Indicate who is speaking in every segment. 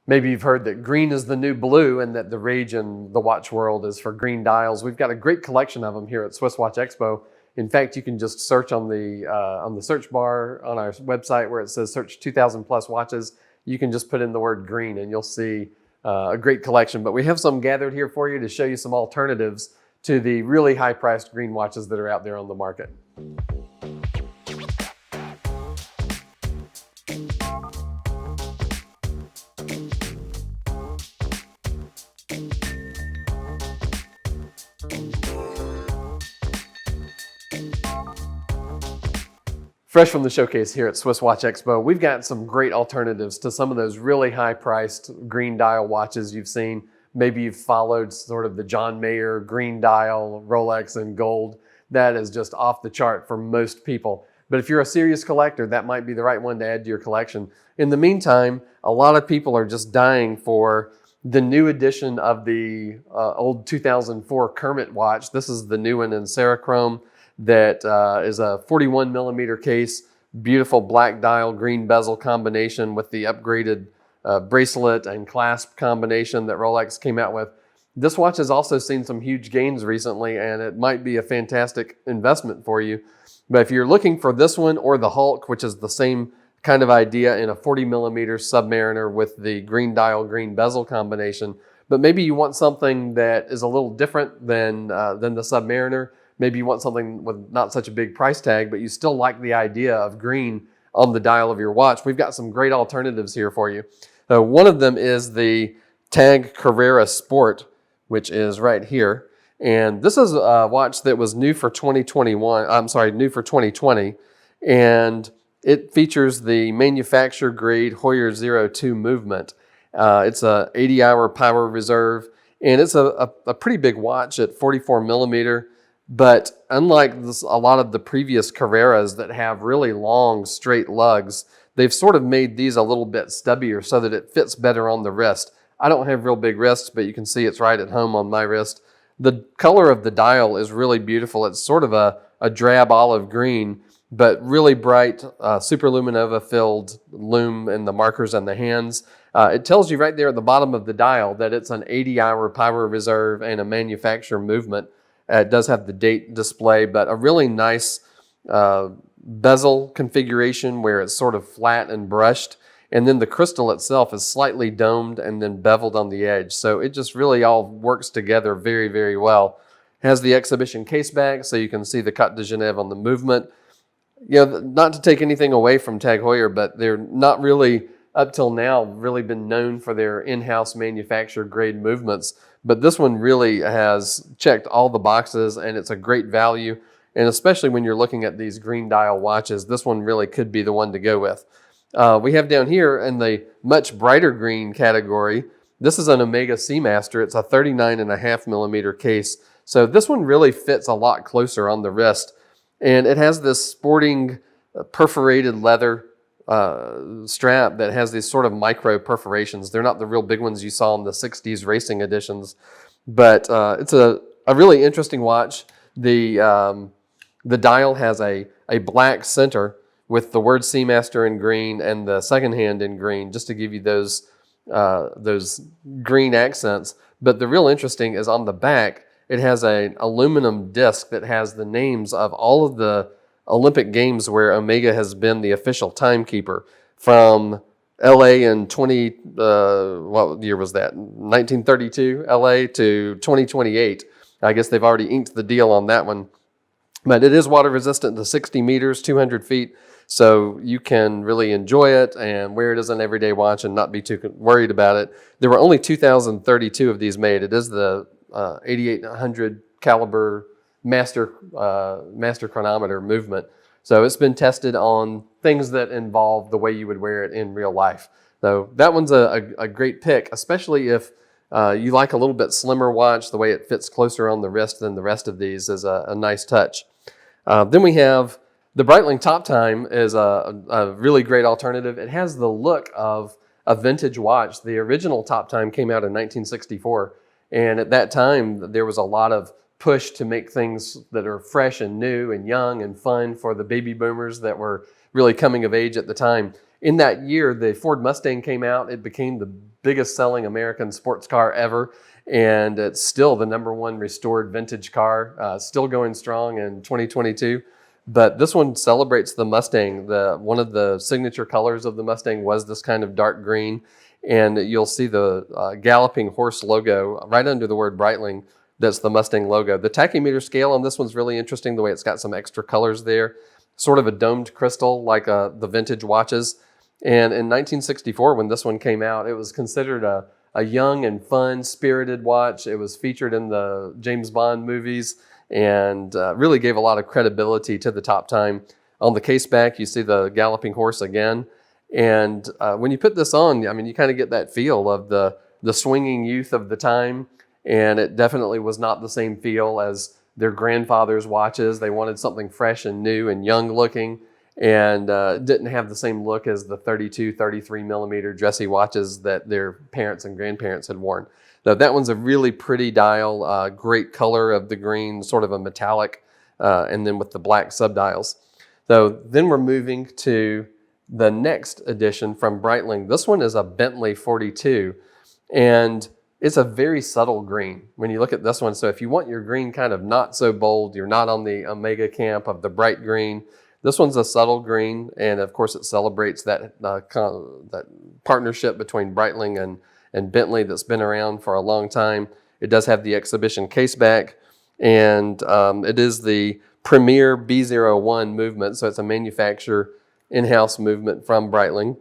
Speaker 1: Maybe you've heard that green is the new blue and that the rage in the watch world is for green dials. We've got a great collection of them here at SwissWatchExpo. In fact, you can just search on the search bar on our website where it says search 2,000 plus watches. You can just put in the word green and you'll see a great collection. But we have some gathered here for you to show you some alternatives to the really high-priced green watches that are out there on the market. Fresh from the showcase here at SwissWatchExpo, we've got some great alternatives to some of those really high-priced green dial watches you've seen. Maybe you've followed sort of the John Mayer green dial, Rolex in gold. That is just off the chart for most people. But if you're a serious collector, that might be the right one to add to your collection. In the meantime, a lot of people are just dying for the new edition of the old 2004 Kermit watch. This is the new one in Cerachrom. That is a 41 millimeter case, beautiful black dial, green bezel combination with the upgraded bracelet and clasp combination that Rolex came out with. This watch has also seen some huge gains recently, and it might be a fantastic investment for you. But if you're looking for this one or the Hulk, which is the same kind of idea in a 40 millimeter Submariner with the green dial, green bezel combination, but maybe you want something that is a little different than the Submariner. Maybe you want something with not such a big price tag, but you still like the idea of green on the dial of your watch. We've got some great alternatives here for you. One of them is the TAG Heuer Sport, which is right here. And this is a watch that was new for 2020. And it features the manufacturer grade Heuer 02 movement. It's a 80-hour power reserve, and it's a pretty big watch at 44 millimeter. But unlike a lot of the previous Carreras that have really long, straight lugs, they've sort of made these a little bit stubbier so that it fits better on the wrist. I don't have real big wrists, but you can see it's right at home on my wrist. The color of the dial is really beautiful. It's sort of a drab olive green, but really bright superluminova filled lume in the markers and the hands. It tells you right there at the bottom of the dial that it's an 80-hour power reserve and a manufacturer movement. It does have the date display, but a really nice bezel configuration where it's sort of flat and brushed. And then the crystal itself is slightly domed and then beveled on the edge. So it just really all works together very, very well. It has the exhibition case back, so you can see the Cote de Genève on the movement. You know, not to take anything away from TAG Heuer, but they're not really, up till now, really been known for their in-house manufacturer grade movements. But this one really has checked all the boxes, and it's a great value. And especially when you're looking at these green dial watches, this one really could be the one to go with. We have down here in the much brighter green category, this is an Omega Seamaster. It's a 39.5 millimeter case. So this one really fits a lot closer on the wrist. And it has this sporting perforated leather strap that has these sort of micro perforations. They're not the real big ones you saw in the 60s racing editions, but it's a really interesting watch. The dial has a black center with the word Seamaster in green and the second hand in green, just to give you those green accents. But the real interesting is on the back, it has an aluminum disc that has the names of all of the Olympic Games where Omega has been the official timekeeper, from LA in what year was that? 1932 LA to 2028. I guess they've already inked the deal on that one. But it is water resistant to 60 meters, 200 feet. So you can really enjoy it and wear it as an everyday watch and not be too worried about it. There were only 2,032 of these made. It is the 8800 caliber master chronometer movement. So it's been tested on things that involve the way you would wear it in real life. So that one's a great pick, especially if you like a little bit slimmer watch. The way it fits closer on the wrist than the rest of these is a nice touch. Then we have the Breitling Top Time is a really great alternative. It has the look of a vintage watch. The original Top Time came out in 1964. And at that time, there was a lot of push to make things that are fresh and new and young and fun for the baby boomers that were really coming of age at the time. in that year, the Ford Mustang came out. It became the biggest selling American sports car ever. And it's still the #1 restored vintage car, still going strong in 2022. But this one celebrates the Mustang. One of the signature colors of the Mustang was this kind of dark green. And you'll see the galloping horse logo right under the word Breitling. That's the Mustang logo. The tachymeter scale on this one's really interesting, the way it's got some extra colors there. Sort of a domed crystal like the vintage watches. And in 1964, when this one came out, it was considered a young and fun, spirited watch. It was featured in the James Bond movies and really gave a lot of credibility to the top time. On the case back, you see the galloping horse again. And when you put this on, I mean, you kind of get that feel of the swinging youth of the time. And it definitely was not the same feel as their grandfather's watches. They wanted something fresh and new and young looking, and didn't have the same look as the 32, 33 millimeter dressy watches that their parents and grandparents had worn. Now, that one's a really pretty dial, great color of the green, sort of a metallic, and then with the black subdials. So then we're moving to the next edition from Breitling. This one is a Bentley 42, and it's a very subtle green when you look at this one. So if you want your green kind of not so bold, you're not on the Omega camp of the bright green, this one's a subtle green. And of course it celebrates that partnership between Breitling and Bentley that's been around for a long time. It does have the exhibition case back, and it is the Premier B01 movement. So it's a manufacturer in-house movement from Breitling.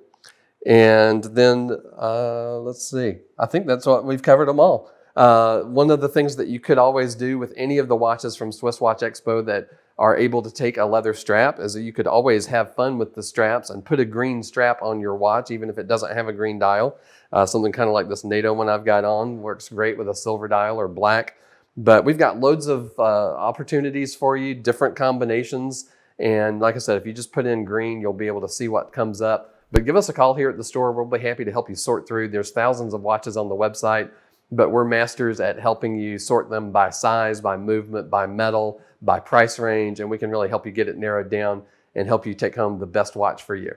Speaker 1: And then, let's see, I think that's what we've covered them all. One of the things that you could always do with any of the watches from SwissWatchExpo that are able to take a leather strap is that you could always have fun with the straps and put a green strap on your watch, even if it doesn't have a green dial. Something kind of like this NATO one I've got on works great with a silver dial or black. But we've got loads of opportunities for you, different combinations. And like I said, if you just put in green, you'll be able to see what comes up. But give us a call here at the store. We'll be happy to help you sort through. There's thousands of watches on the website, but we're masters at helping you sort them by size, by movement, by metal, by price range, and we can really help you get it narrowed down and help you take home the best watch for you.